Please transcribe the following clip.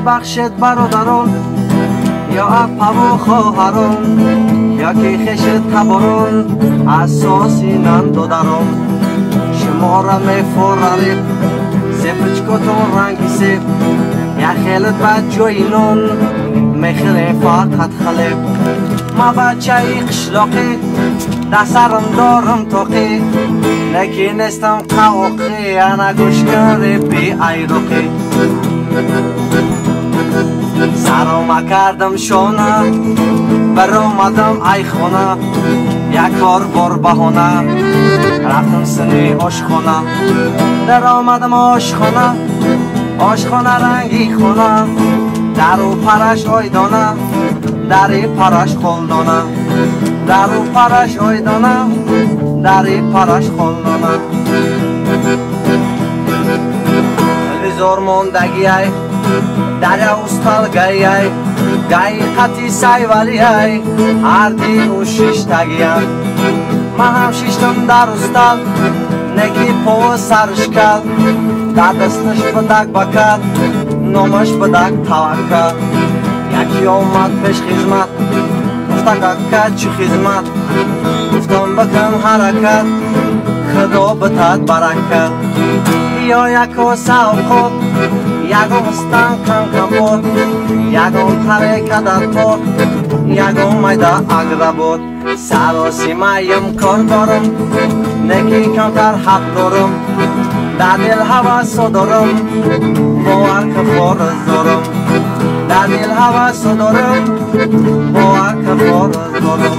ببخشید برادران یا اپا و خواهران یا که خشت تباران اساسی نند دران شما را میفورارید سپچ کتون رنگی سپ یا خیلت بد جوی نون میخیره فقط خلیب ما بچه ای قشلاقی دسترم دارم توقی لکی نستم قوقی انا گوشگاری بی ایروقی سرم کردم شونه بر اومدم ای خونه یک کار بار بهونه رفتم سنی آشخونه در آمدم آشخونه رنگی خونه در او پرش آیدانه دری پرش خلدانه در او پرش آیدانه دری پرش خلدانه زور موندگی ای دریا استالگی ای گای خطی سایوالی ای هردی او ششتگی ای من هم ششتم در استال نگی پو سرش کرد در دستش بدک بکرد نامش بدک توکر یکی آمد پیش خدمت گفت که چی خدمت گفتم بکن حرکت خدا بتد برکت یا یکو ساو خود یکو مستن کم بود یکو ترکه در تور یکو میده اگر بود سراسی مایم کار دارم نکی کمتر حق دارم در دل حواس دارم باور که خورز دارم در دل حواس دارم باور که خورز دارم